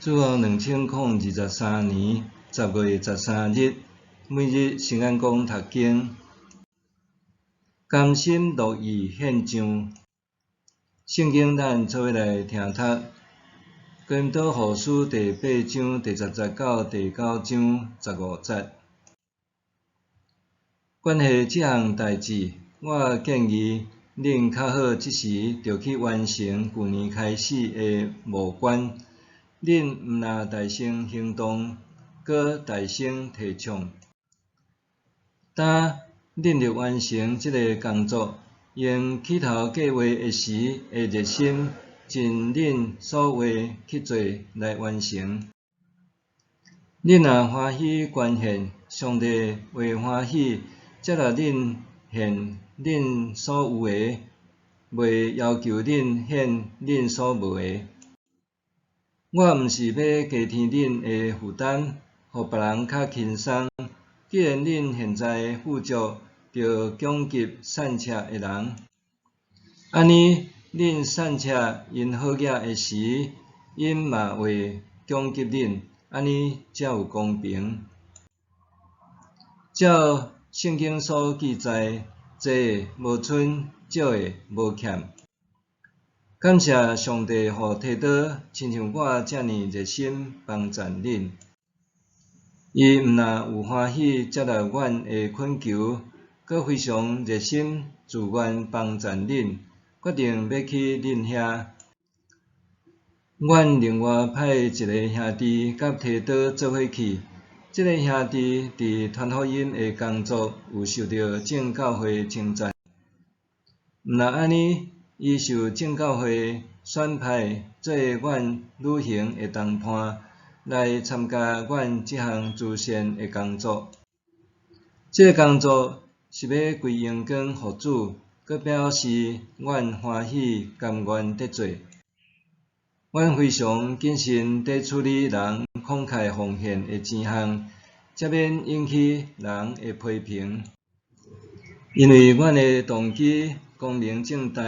自从2023年10月13日，每日圣安宫读经，甘心乐意献上。圣经咱做伙来听读。哥林多后书第8章第10节到第9章15节。关系这项代志，我建议恁较好即时就去完成旧年开始的募捐。恁毋若大声行动，搁大声提倡。当恁着完成即个工作，用起头计划的时的热心，尽恁所为去做来完成。恁若欢喜捐献，上帝会欢喜接纳恁献恁所有的，袂要求恁献恁所无的。我毋是要加添恁的负担，互别人较轻松。既然恁现在富足，着供给善车的人，安尼恁善车因好业的时，因嘛会供给恁，安尼才有公平。照圣经所记载，多的无剩，少的无欠。感谢上帝，互提多亲像我遮尔热心帮赞恁。伊毋但有欢喜接纳阮的恳求，阁非常热心自愿帮赞恁，决定要去恁遐。阮另外派一个兄弟甲提多做伙去。这个兄弟伫传福音的工作有受到正教会称赞。毋但安尼，伊受正教会选派做阮旅行的同伴，来参加阮即项慈善的工作。这个工作是要归荣光互主，阁表示阮欢喜甘愿得做。阮非常谨慎地处理人慷慨奉献的钱项，才免引起人的批评。因为阮的动机光明正大，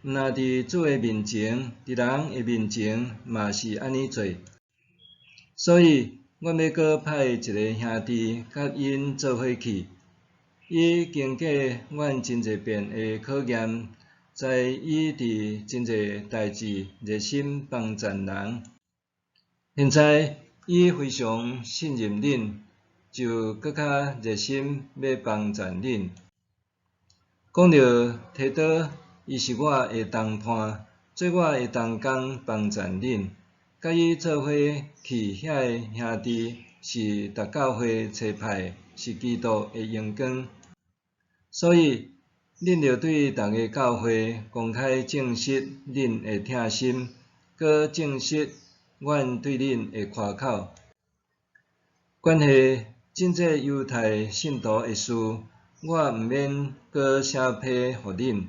毋但伫主的面前，伫人的面前嘛是安尼做。所以，阮要阁派一个兄弟甲因做伙去。伊经过阮真侪遍的考验，知伊伫真侪代志热心帮赞人。现在伊非常信任恁，就搁较热心要帮赞恁。讲到提多，伊是我的同伴，做我的同工帮赞恁。甲伊做伙去遐个兄弟是逐教会差派，是基督的荣光。所以，恁着对逐个教会公开证实恁的疼心，搁证实阮对恁的夸口。关系真济犹太信徒的事，我毋免搁写批互恁。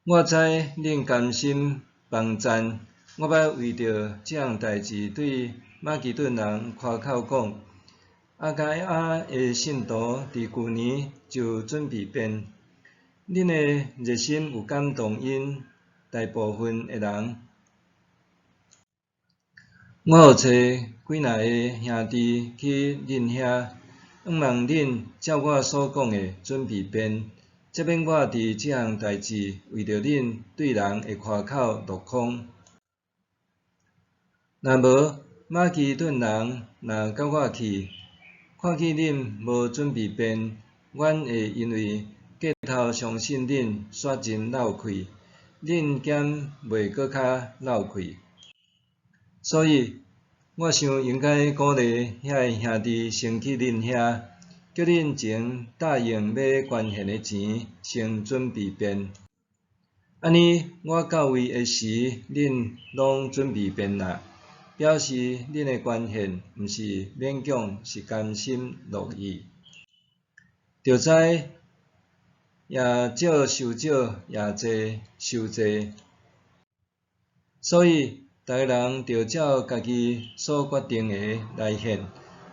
我知恁甘心帮赞，我捌为着这项代志对马其顿人夸口讲。阿该亚的信徒伫旧年就准备变，恁的热心有感动因大部分的人。我有找几若个兄弟去恁遐，希望恁照我所讲的准备变，才免我伫这项代志为着恁对人的夸口落空。若无马其顿人若甲我去，看见恁无准备变，阮会因为过头相信恁，煞真漏气，恁减袂搁较漏气。所以，我想应该鼓励遐个兄弟先去恁遐，叫恁前答应要捐献的钱先准备变。安尼我到位的时，恁拢准备变啦。表示恁的捐献毋是勉强，是甘心乐意。着知也少受少，也济受济。所以，逐个人着照家己所决定的来献，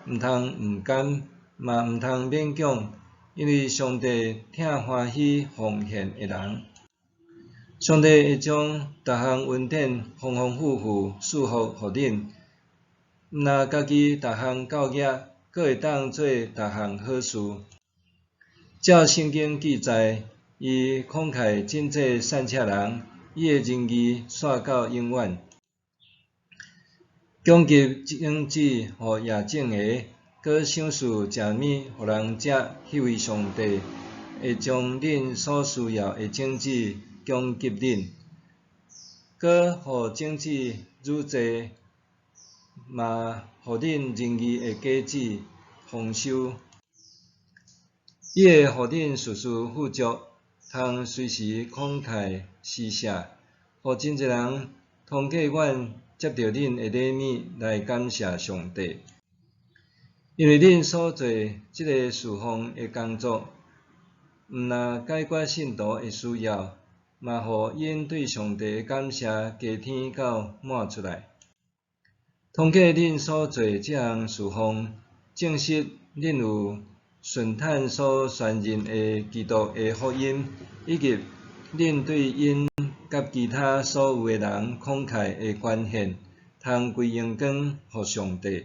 毋通毋甘，嘛毋通勉强，因为上帝疼欢喜奉献的人。上帝会将逐项恩典丰丰富富赐福互恁，毋但家己逐项教业，阁会当做逐项好事。照圣经记载，伊慷慨真济善车人，伊的仁义线到永远。供给种子互野种的，搁赏赐食物互人食，迄位上帝会将恁所需要的种子供给恁，搁互种子愈济，嘛互恁仁义的果子丰收。伊会互恁事事富足，通随时慷慨施舍，互真济人通过阮接到恁的礼物来感谢上帝。因为恁所做即个侍奉的工作，毋但解决信徒的需要，嘛互因对上帝的感谢加添到满出来。通过恁所做即项侍奉，证实恁有顺坦所宣认的基督的福音，以及恁对因甲其他所有的人慷慨的捐献，通归荣光互上帝。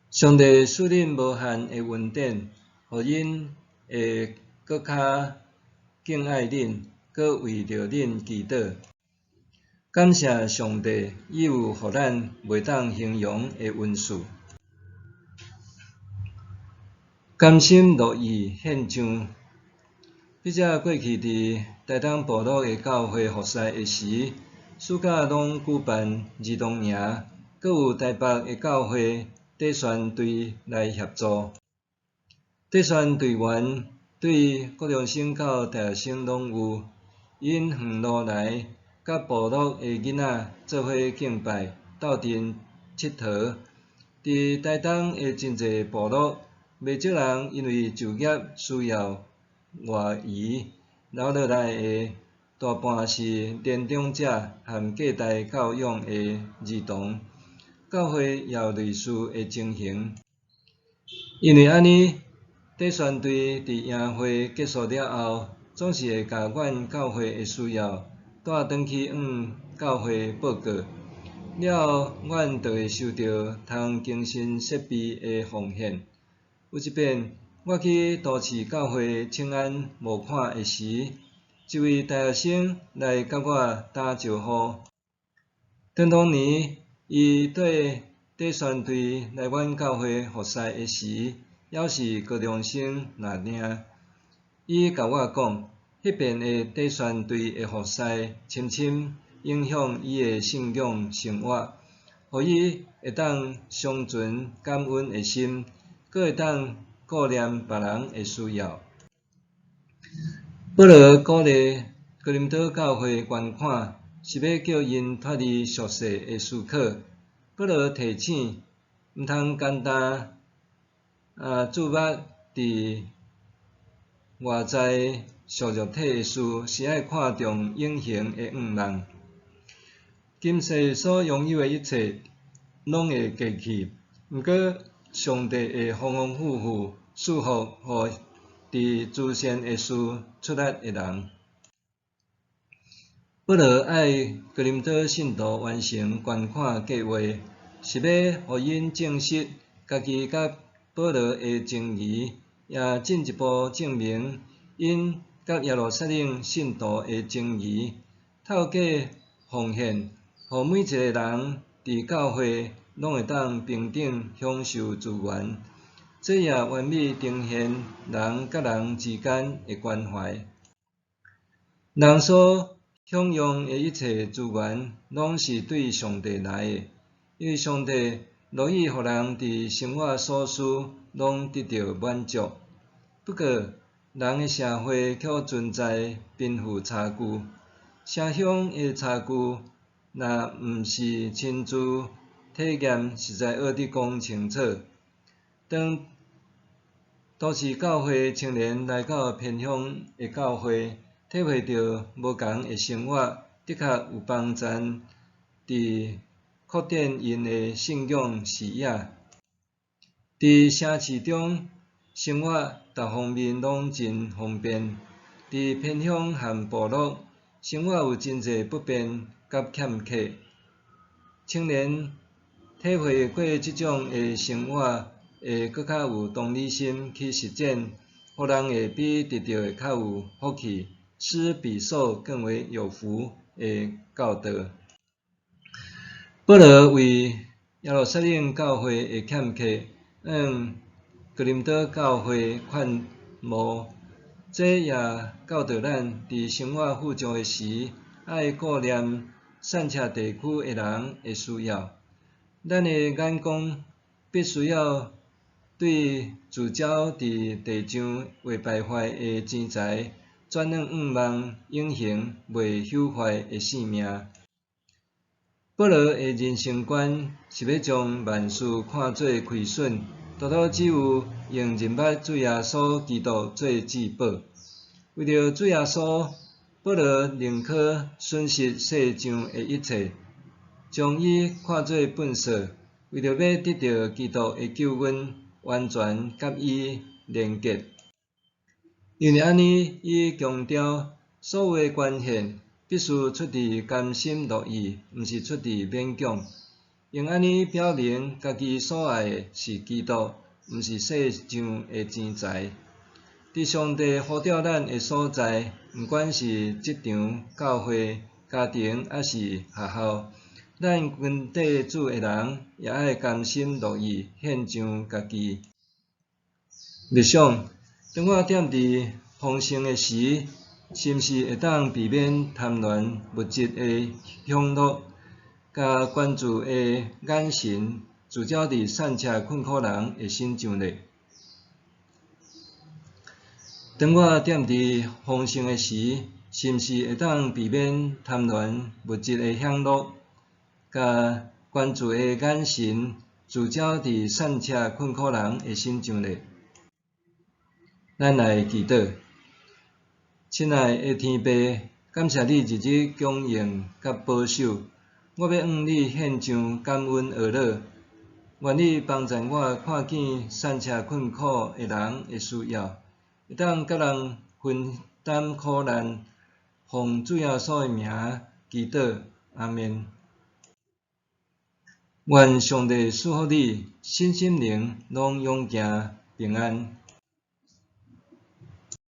上帝赐恁无限的恩典，互因会搁较敬爱恁，搁为着恁祈祷。感谢上帝，伊有互咱袂当形容的恩赐。甘心乐意献上。笔者过去伫台东部落的教会服侍的时，暑假拢举办儿童营，阁有台北的教会短宣队来协助。短宣队员对国中生到大学生拢有，因远路来，甲部落的囡仔做伙敬拜、斗阵、佚佗。伫台东的真济部落，袂少人因为就业需要外移，留落来的大半是年长者和隔代教养的儿童。教会也有类似的情形。因为安尼，短宣队伫营会结束了后，总是会甲阮教会的需要带转去向教会报告。了后，阮就会收到通精神设备的奉献。有一遍，我去都市教会请安募款的时，一位大学生来甲我打招呼。当年，伊缀短宣队来阮教会服侍的时，还是高中生那尔。伊甲我讲，迄遍的短宣队的服侍，深深影响伊的信仰生活，互伊会当常存感恩的心，阁会当顾念别人的需要。保罗鼓励哥林多教会捐款，是要叫因脱离俗世的思考。保罗提醒，毋通简单注目伫外在属肉体的事，是爱看重永恒的愿望。今世所拥有的一切，拢会过去，毋过上帝会丰丰富富赐福互伫诸善的事出力的人。保罗爱哥林多信徒完成捐款计划，是要互因证实家己甲保罗的情谊，也进一步证明因甲耶路撒冷信徒的情谊。透过奉献，互每一个人伫教会拢会当平等享受资源，这也完美呈现人甲人之间的关怀。人所享用的一切资源，拢是对上帝来的，因为上帝乐意互人伫生活所需拢得到满足。不过，人的社会却存在贫富差距，城乡的差距，若毋是亲自体验，实在学得讲清楚。当都市教会青年来到偏乡的教会，体会到无同的生活，的确有帮助伫扩展因的信仰视野。伫城市中生活，各方面拢真方便，伫偏乡和部落，生活有真侪不便甲欠缺。青年体会过即种的生活，会搁较有同理心去实践，互人会比得到会较有福气，施比受更为有福的教导。保罗为耶路撒冷教会的欠缺，向哥林多教会劝募，这也教导咱伫生活富足的时，爱顾念散车地区的人的需要。咱的眼光必须要对聚焦伫地上未败坏的钱财，转向仰望永恒未朽坏的性命。保罗的人生观是要将万事看作亏损，独独只有用认捌主耶稣基督做至宝。为着主耶稣，保罗宁可损失世上的一切，将伊看作粪扫，为着要得到基督的救恩，完全甲伊连结。因为安尼，伊强调所有的捐献必须出自甘心乐意，毋是出自勉强。用安尼表明家己所爱的是基督，毋是世上的钱财。伫上帝呼召咱的所在，毋管是职场、教会、家庭，还是学校，咱跟地主的人也爱甘心乐意献上家己。日想，当我踮伫丰盛的时，是毋是会当避免贪恋物质的享乐，甲关注的眼神聚焦伫散车困苦人的身上呢？当我踮伫丰盛的时，是毋是会当避免贪恋物质的享乐，甲关注的眼神聚焦伫散车困苦人的身上呢？咱来祈祷，亲爱的天父，感谢你日日供应甲保守，我要向你献上感恩贺乐，愿你帮助我看见散车困苦的人的需要。会当甲人分担苦难，奉主耶稣的名祈祷，阿们。愿上帝赐福你，身心灵拢永行平安。